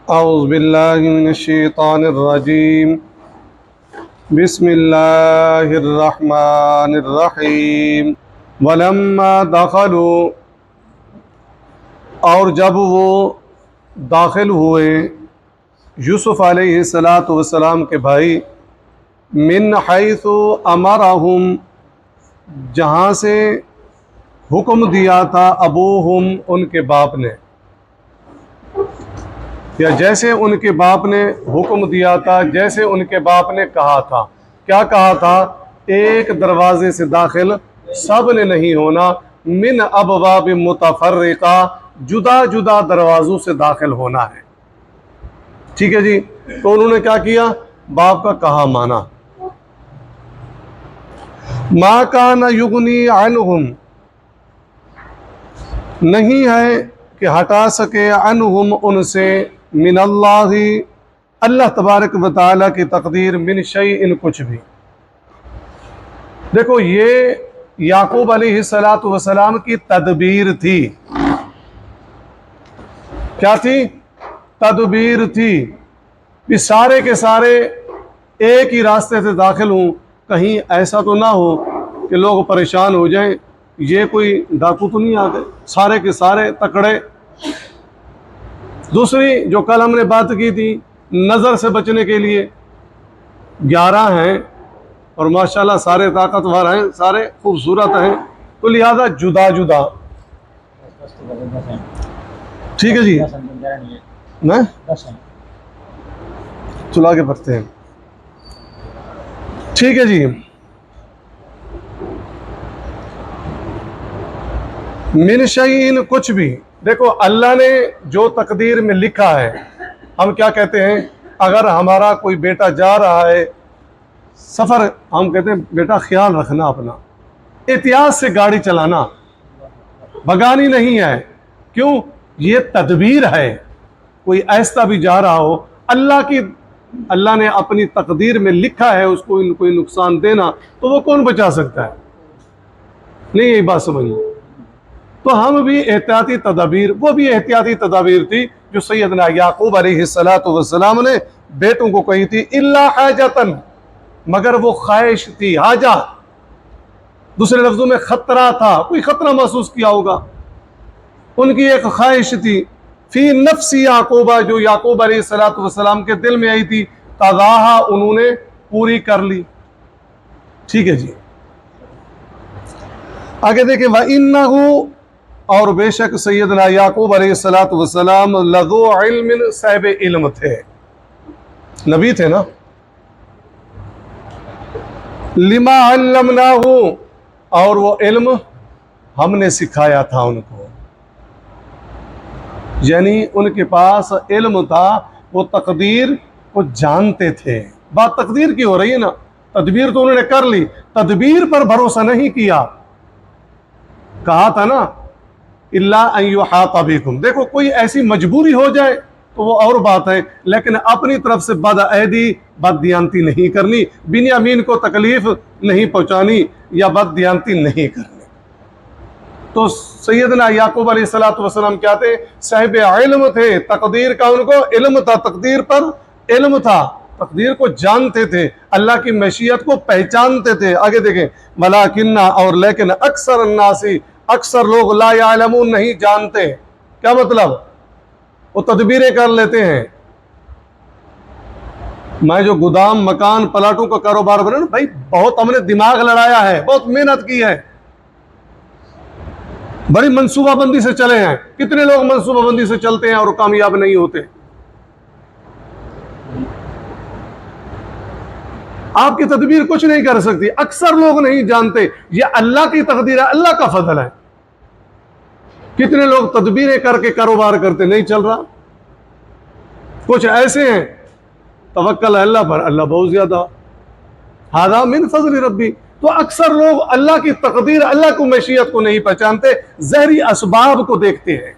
اعوذ باللہ من الشیطان الرجیم بسم اللہ الرحمن الرحیم ولما دخلوا، اور جب وہ داخل ہوئے یوسف علیہ السلام کے بھائی، من حیث امرہم، جہاں سے حکم دیا تھا ابوہم، ان کے باپ نے، یا جیسے ان کے باپ نے حکم دیا تھا، جیسے ان کے باپ نے کہا تھا۔ کیا کہا تھا؟ ایک دروازے سے داخل سب نے نہیں ہونا، من ابواب متفرقہ، جدا جدا دروازوں سے داخل ہونا ہے۔ ٹھیک ہے جی، تو انہوں نے کیا کیا؟ باپ کا کہا مانا۔ ما کان یغنی عنہم، نہیں ہے کہ ہٹا سکے عنہم، ان سے، من اللہ، اللہ تبارک و تعالی کی تقدیر، من شیء، کچھ بھی۔ دیکھو، یہ یعقوب علیہ السلام کی تدبیر تھی۔ کیا تھی؟ تدبیر تھی کہ سارے کے سارے ایک ہی راستے سے داخل ہوں، کہیں ایسا تو نہ ہو کہ لوگ پریشان ہو جائیں، یہ کوئی ڈاکو تو نہیں آ گئے، سارے کے سارے تکڑے۔ دوسری جو کل ہم نے بات کی تھی، نظر سے بچنے کے لیے 11 ہیں، اور ماشاءاللہ سارے طاقتور ہیں، سارے خوبصورت ہیں، تو لہذا جدا جدا۔ ٹھیک ہے جی، میں چلا کے پڑھتے ہیں۔ ٹھیک ہے جی، من شیء، کچھ بھی۔ دیکھو، اللہ نے جو تقدیر میں لکھا ہے، ہم کیا کہتے ہیں؟ اگر ہمارا کوئی بیٹا جا رہا ہے سفر، ہم کہتے ہیں بیٹا خیال رکھنا اپنا، احتیاط سے گاڑی چلانا، بگانی نہیں ہے۔ کیوں؟ یہ تدبیر ہے۔ کوئی ایسا بھی جا رہا ہو، اللہ نے اپنی تقدیر میں لکھا ہے اس کو کوئی نقصان دینا، تو وہ کون بچا سکتا ہے؟ نہیں، یہی بات سمجھیں۔ تو ہم بھی احتیاطی تدابیر، وہ بھی احتیاطی تدابیر تھی جو سیدنا یعقوب علیہ السلام نے بیٹوں کو کہی تھی، الا حاجتن، مگر وہ خواہش تھی، حاجہ، دوسرے لفظوں میں خطرہ تھا، کوئی خطرہ محسوس کیا ہوگا، ان کی ایک خواہش تھی، فی نفس یعقوب، جو یعقوب علیہ السلام کے دل میں آئی تھی، قضاہا، انہوں نے پوری کر لی۔ ٹھیک ہے جی، آگے دیکھیں، وَإِنَّهُ، اور بے شک سیدنا یعقوب علیہ السلام لذو علم، صاحب علم تھے، نبی تھے نا، لما علمناہ، اور وہ علم ہم نے سکھایا تھا ان کو، یعنی ان کے پاس علم تھا، وہ تقدیر کو جانتے تھے۔ بات تقدیر کی ہو رہی ہے نا، تدبیر تو انہوں نے کر لی، تدبیر پر بھروسہ نہیں کیا۔ کہا تھا نا، الا ان یحاط بکم، دیکھو کوئی ایسی مجبوری ہو جائے تو وہ اور بات ہے، لیکن اپنی طرف سے بدعہدی، بددیانتی نہیں کرنی، بنیامین کو تکلیف نہیں پہنچانی یا بددیانتی نہیں کرنی۔ تو سیدنا یعقوب علیہ السلام کیا تھے؟ صاحب علم تھے، تقدیر کا ان کو علم تھا، تقدیر پر علم تھا، تقدیر کو جانتے تھے، اللہ کی مشیت کو پہچانتے تھے۔ آگے دیکھیں، ولیکن، اور لیکن، اکثر الناس، اکثر لوگ، لا یعلمون، نہیں جانتے۔ کیا مطلب؟ وہ تدبیریں کر لیتے ہیں۔ میں جو گودام، مکان، پلاٹوں کا کاروبار بنا نا بھائی، بہت ہم نے دماغ لڑایا ہے، بہت محنت کی ہے، بڑی منصوبہ بندی سے چلے ہیں۔ کتنے لوگ منصوبہ بندی سے چلتے ہیں اور کامیاب نہیں ہوتے؟ آپ کی تدبیر کچھ نہیں کر سکتی، اکثر لوگ نہیں جانتے، یہ اللہ کی تقدیر ہے، اللہ کا فضل ہے۔ کتنے لوگ تدبیریں کر کے کاروبار کرتے، نہیں چل رہا۔ کچھ ایسے ہیں، توکل ہے اللہ پر، اللہ بہت زیادہ، ھذا من فضل ربی۔ تو اکثر لوگ اللہ کی تقدیر، اللہ کو مشیت کو نہیں پہچانتے، ظاہری اسباب کو دیکھتے ہیں۔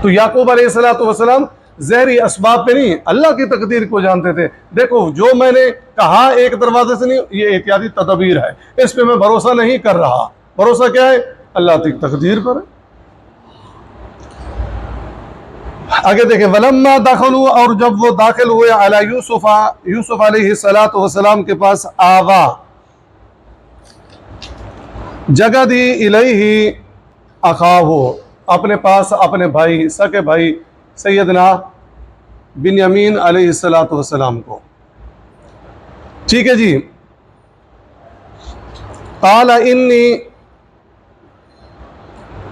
تو یعقوب علیہ السلام ظاہری اسباب پہ نہیں، اللہ کی تقدیر کو جانتے تھے۔ دیکھو، جو میں نے کہا ایک دروازے سے نہیں، یہ احتیاطی تدابیر ہے، اس پہ میں بھروسہ نہیں کر رہا۔ بھروسہ کیا ہے؟ اللہ کی تقدیر پر ہے۔ آگے دیکھیں ولما دخلوا، اور جب وہ داخل ہوئے علی یوسف علیہ السلام کے پاس، آوا جگہ دی الیہ اخاہ، اپنے پاس اپنے بھائی، سکے بھائی سیدنا بنیامین علیہ السلام کو. ٹھیک ہے جی. قال انی،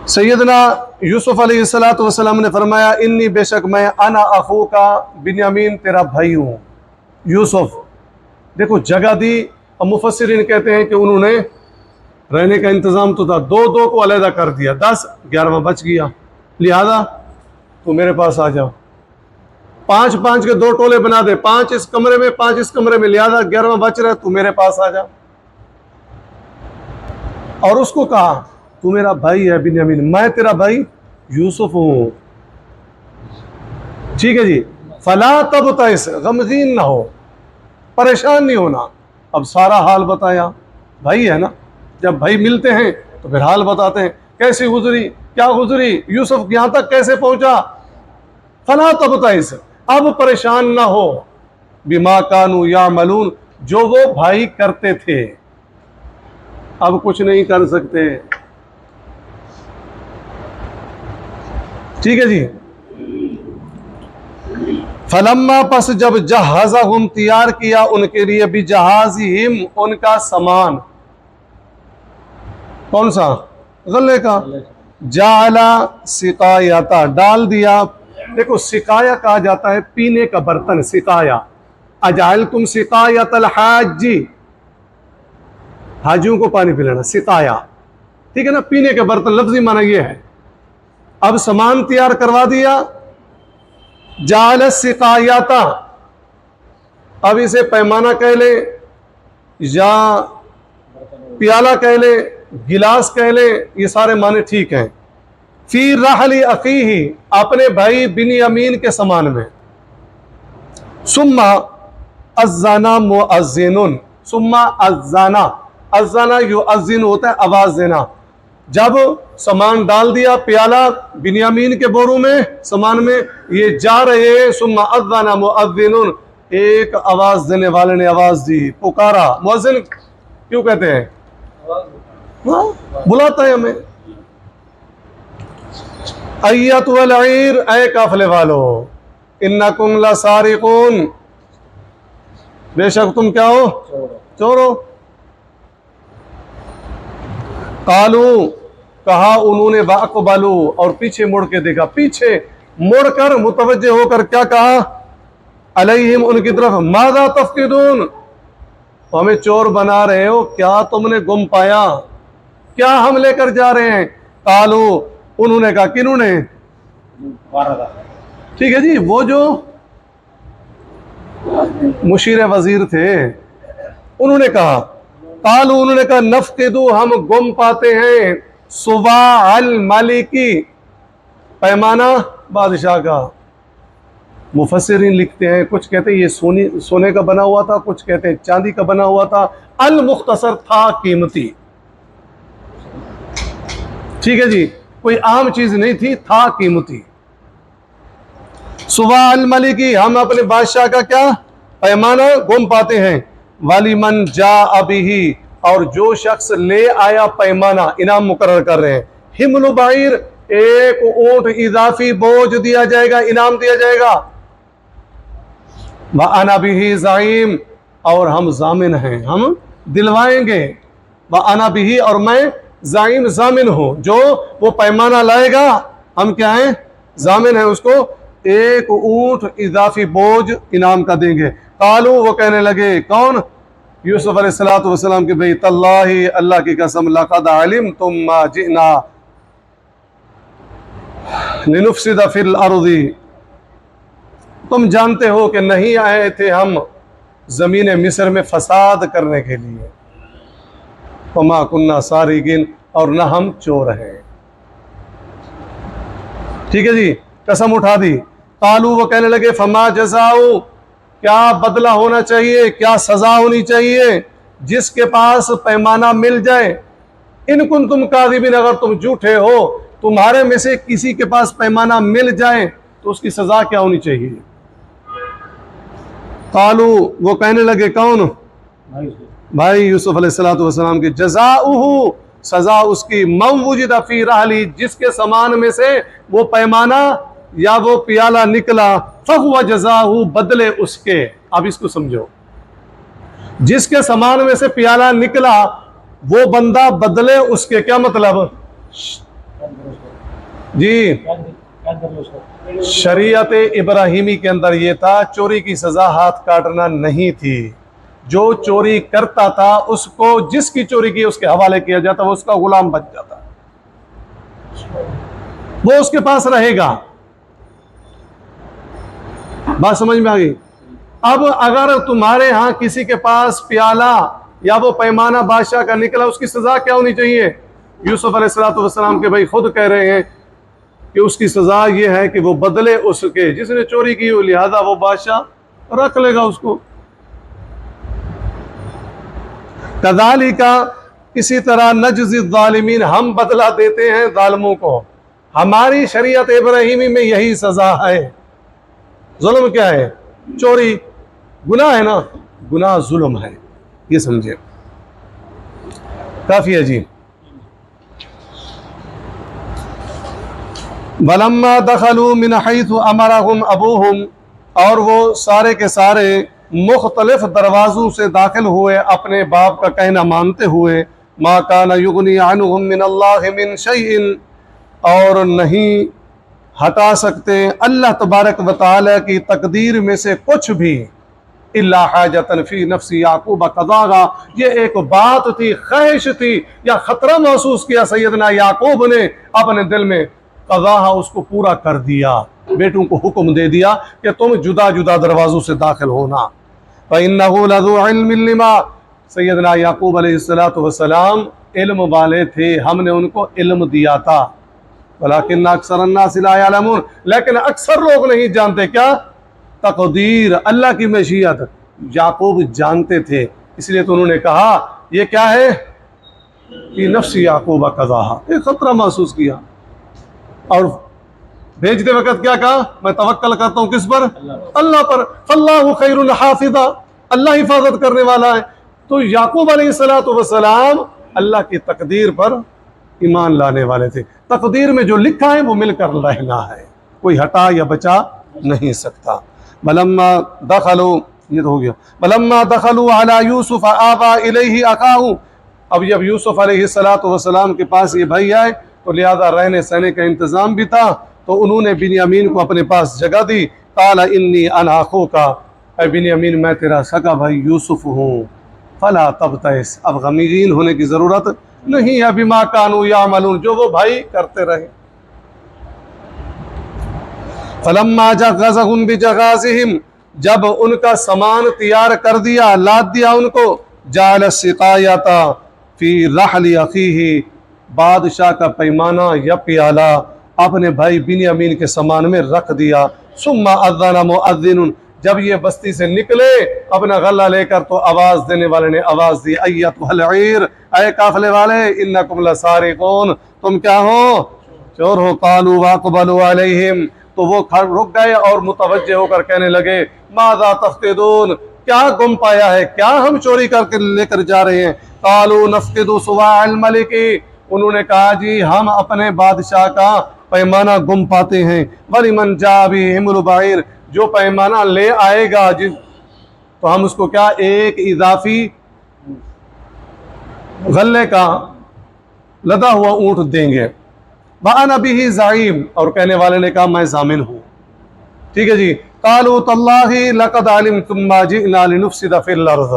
سیدنا یوسف علیہ السلام نے فرمایا انی، بے شک میں، انا اخوکا بنیامین، تیرا بھائی ہوں یوسف. دیکھو جگہ دی. اب مفسرین کہتے ہیں کہ انہوں نے رہنے کا انتظام تو تھا، دو کو علیحدہ کر دیا، 10 11واں بچ گیا، لہذا تو میرے پاس آ جاؤ. 5 کے 2 ٹولے بنا دے، 5 اس کمرے میں 5 اس کمرے میں، لہذا 11واں بچ رہا ہے، تو میرے پاس آ جا. اور اس کو کہا تو میرا بھائی ہے بنیامین، میں تیرا بھائی یوسف ہوں. ٹھیک ہے جی. فلا تبتئس، غمگین نہ ہو، پریشان نہیں ہونا. اب سارا حال بتایا، بھائی ہے نا، جب بھائی ملتے ہیں تو پھر حال بتاتے ہیں، کیسی گزری، کیا گزری، یوسف یہاں تک کیسے پہنچا. فلا تبتئس، اب پریشان نہ ہو، بما کانوا یعملون، جو وہ بھائی کرتے تھے، اب کچھ نہیں کر سکتے. ٹھیک ہے جی. فلما، پس جب جہزہم، تیار کیا ان کے لیے، بجہازہم، ان کا سامان، کون سا، غلے کا، جعل سقایتا، ڈال دیا. دیکھو سقایا کہا جاتا ہے پینے کا برتن، سقایا. اجعلتم سقایت الحاج، حاجیوں کو پانی پلانا، سقایا. ٹھیک ہے نا، پینے کے برتن، لفظی معنی یہ ہے. اب سامان تیار کروا دیا، جعل السقایتا، اب اسے پیمانہ کہہ لے یا پیالہ کہہ لے، گلاس کہہ لے، یہ سارے معنی ٹھیک ہیں. فی رحل اخیہ، اپنے بھائی بنیامین کے سامان میں. ثم اذن مؤذن، ثم اذن، اذن یؤذن ہوتا ہے آواز دینا. جب سامان ڈال دیا، پیالہ بنیامین کے بوروں میں، سامان میں، یہ جا رہے ہیں. ثم اذن مؤذن، ایک آواز دینے والے نے آواز دی، پکارا. مؤذن کیوں کہتے ہیں، بلاتا ہے ہمیں. ایتها العیر، اے قافلے والو، انکم لسارقون، بے شک تم کیا ہو، چور ہو. قالو، کہا انہوں نے، واقبلوا، اور پیچھے مڑ کے دیکھا، پیچھے مڑ کر متوجہ ہو کر کیا کہا، علیہم، ان کی طرف، ماذا تفقدون، ہمیں چور بنا رہے ہو، کیا تم نے گم پایا، کیا ہم لے کر جا رہے ہیں. قالو، انہوں نے کہا، کنہوں نے، ٹھیک ہے جی، وہ جو مشیر وزیر تھے، انہوں نے کہا، قالو، انہوں نے کہا، نفقدو، ہم گم پاتے ہیں، صواع الملکی، پیمانہ بادشاہ کا. مفسرین لکھتے ہیں، کچھ کہتے ہیں یہ سونے کا بنا ہوا تھا، کچھ کہتے ہیں چاندی کا بنا ہوا تھا. المختصر، تھا قیمتی. ٹھیک ہے جی، کوئی عام چیز نہیں تھی، تھا قیمتی. صواع الملکی، ہم اپنے بادشاہ کا کیا، پیمانہ گم پاتے ہیں. وَلِمَنْ جَاءَ بِهِ، اور جو شخص لے آیا پیمانہ، انعام مقرر کر رہے ہیں. حمل بعیر، ایک اونٹ اضافی بوجھ دیا جائے گا، انعام دیا جائے گا. وَأَنَا بِهِ زعیم، اور ہم ضامن ہیں، ہم دلوائیں گے. وَأَنَا بِهِ، اور میں زعیم، ضامن ہوں. جو وہ پیمانہ لائے گا، ہم کیا ہیں، ضامن ہیں، اس کو ایک اونٹ اضافی بوجھ انعام کا دیں گے. قالو، وہ کہنے لگے، کون، یوسف علیہ السلام کے بھائی، تاللہ، اللہ کی قسم، لقد علمتم ما جئنا لنفسد فی الارض، تم جانتے ہو کہ نہیں آئے تھے ہم زمین مصر میں فساد کرنے کے لیے. وما کننا سارقین، اور نہ ہم چور ہیں. ٹھیک ہے جی، قسم اٹھا دی. قالو، وہ کہنے لگے، فما جزاؤ، کیا بدلہ ہونا چاہیے، کیا سزا ہونی چاہیے جس کے پاس پیمانہ مل جائے. ان کنتم کاذبین، اگر تم جھوٹے ہو، تمہارے میں سے کسی کے پاس پیمانہ مل جائے تو اس کی سزا کیا ہونی چاہیے؟ قالو، وہ کہنے لگے کون؟ بھائی یوسف علیہ السلام کی، جزاؤہ، سزا اس کی، من وجد فی رحلی، جس کے سامان میں سے وہ پیمانہ یا وہ پیالہ نکلا، فہو جزاؤہ، بدلے اس کے۔ اب اس کو سمجھو، جس کے سامان میں سے پیالہ نکلا وہ بندہ بدلے اس کے، کیا مطلب؟ جی، شریعت ابراہیمی کے اندر یہ تھا چوری کی سزا ہاتھ کاٹنا نہیں تھی، جو چوری کرتا تھا اس کو، جس کی چوری کی اس کے حوالے کیا جاتا، وہ اس کا غلام بن جاتا، وہ اس کے پاس رہے گا۔ بات سمجھ میں آ گئی؟ اب اگر تمہارے ہاں کسی کے پاس پیالہ یا وہ پیمانہ بادشاہ کا نکلا، اس کی سزا کیا ہونی چاہیے؟ یوسف علیہ السلام کے بھائی خود کہہ رہے ہیں کہ اس کی سزا یہ ہے کہ وہ بدلے اس کے، جس نے چوری کی ہو، لہذا وہ بادشاہ رکھ لے گا اس کو۔ کذالک، اسی طرح نجزی الظالمین، ہم بدلہ دیتے ہیں ظالموں کو، ہماری شریعت ابراہیمی میں یہی سزا ہے۔ ظلم کیا ہے؟ چوری گناہ ہے نا، گناہ ظلم ہے، یہ سمجھے۔ کافی ہے جی۔ وَلَمَّا دَخَلُوا مِنْ حَيْثُ أَمَرَهُمْ أَبُوهُمْ، اور وہ سارے کے سارے مختلف دروازوں سے داخل ہوئے اپنے باپ کا کہنا مانتے ہوئے، مَا كَانَ يُغْنِي عَنْهُمْ مِنَ اللَّهِ مِنْ شَيْءٍ، اور نہیں ہٹا سکتے اللہ تبارک و تعالی کی تقدیر میں سے کچھ بھی، إِلَّا حَاجَةً فِي نَفْسِ يَعْقُوبَ قَضَاهَا، یہ ایک بات تھی، خواہش تھی یا خطرہ محسوس کیا سیدنا یعقوب نے اپنے دل میں، قضاہا، اس کو پورا کر دیا، بیٹوں کو حکم دے دیا کہ تم جدا جدا دروازوں سے داخل ہونا۔ فَإِنَّهُ لَذُو عِلْمٍ لِمَا، سیدنا یعقوب علیہ السلام علم والے تھے، ہم نے ان کو علم دیا تھا، وَلَكِنَّ أَكْثَرَ النَّاسِ لَا يَعْلَمُونَ، لیکن اکثر لوگ نہیں جانتے، کیا؟ تقدیر، اللہ کی مشیت۔ یعقوب جانتے تھے، اس لیے تو انہوں نے کہا یہ کیا ہے؟ فی نفس یعقوب قضاہا، ایک خطرہ محسوس کیا، اور بھیجتے وقت کیا کہا؟ میں توکل کرتا ہوں کس پر؟ اللہ پر، فاللہ خیر حافظا، اللہ حفاظت کرنے والا ہے۔ تو یعقوب علیہ السلام اللہ کی تقدیر پر ایمان لانے والے تھے، تقدیر میں جو لکھا ہے وہ مل کر رہنا ہے، کوئی ہٹا یا بچا نہیں سکتا۔ بلما دخلوا، یہ تو ہو گیا، بلما دخلوا علی یوسف آبا الیہ اخاہ، اب جب یوسف علیہ السلام کے پاس یہ بھائی آئے تو لہذا رہنے سہنے کا انتظام بھی تھا، تو انہوں نے بنیامین کو اپنے پاس جگہ دی۔ قال انی انا اخوک، اے بنیامین میں تیرا سگا بھائی یوسف ہوں، فلا تبتئس، اب غمگین ہونے کی ضرورت نہیں ہے، بما کانوا یعملون، جو وہ بھائی کرتے رہے۔ فلما جغزهم بجغازهم، جب ان کا سامان تیار کر دیا، لاد دیا ان کو، جعل السقایۃ فی رحل اخیہ، بادشاہ کا پیمانہ یا پیالہ اپنے بھائی بنیامین کے سامان میں رکھ دیا۔ ثم اذن مؤذن، جب یہ بستی سے نکلے اپنا غلہ لے کر تو آواز دینے والے نے آواز دی، ایتھا العیر، اے قافلے والے، انکم لسارقون، تم کیا ہو؟ چور ہو۔ قالوا واقبلوا علیہم، تو وہ رک گئے اور متوجہ ہو کر کہنے لگے، ماذا تفقدون، کیا گم پایا ہے، کیا ہم چوری کر کے لے کر جا رہے ہیں؟ قالوا نفقد صواع الملک، انہوں نے کہا جی ہم اپنے بادشاہ کا پیمانہ گم پاتے ہیں، وَلِمَنْ جَاءَ بِهِ حِمْلُ بَعِيرٍ، جو پیمانہ لے آئے گا تو ہم اس کو کیا ایک اضافی غلے کا لدا ہوا اونٹ دیں گے۔ وَأَنَا بِهِ زَعِيمٌ، اور کہنے والے نے کہا میں ضامن ہوں۔ ٹھیک ہے جی۔ قالوا تاللہ لقد علمتم ما جئنا لنفسد فی الارض،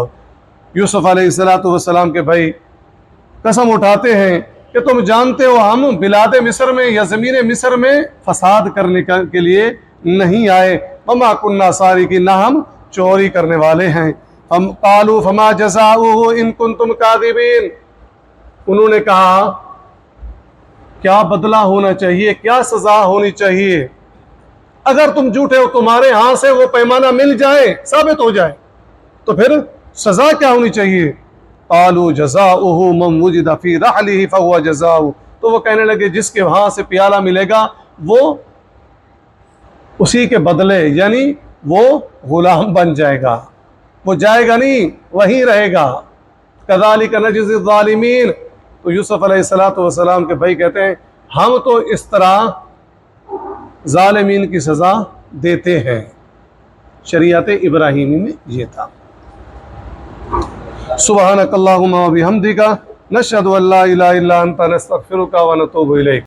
یوسف علیہ السلام کے بھائی قسم اٹھاتے ہیں کہ تم جانتے ہو ہم بلاد مصر میں یا زمین مصر میں فساد کرنے کے لیے نہیں آئے، وما کننا سارقین، نہ ہم چوری کرنے والے ہیں۔ قالوا فما جزاؤہ ان کنتم کاذبین، انہوں نے کہا کیا بدلہ ہونا چاہیے، کیا سزا ہونی چاہیے اگر تم جھوٹے ہو، تمہارے ہاں سے وہ پیمانہ مل جائے، ثابت ہو جائے تو پھر سزا کیا ہونی چاہیے؟ قالوا جزاؤہ من وجد فی رحلہ فہو جزاؤہ، تو وہ کہنے لگے جس کے ہاں سے پیالہ ملے گا وہ اسی کے بدلے، یعنی وہ غلام بن جائے گا، وہ جائے گا نہیں، وہیں رہے گا۔ کذالک نجزی الظالمین۔ تو یوسف علیہ السلام کے بھائی کہتے ہیں ہم تو اس طرح ظالمین کی سزا دیتے ہیں۔ شریعت ابراہیمی میں یہ تھا۔ سبحانک اللہم و بحمدک، نشہد ان لا الہ الا انت، نستغفرک و نتوب الیک۔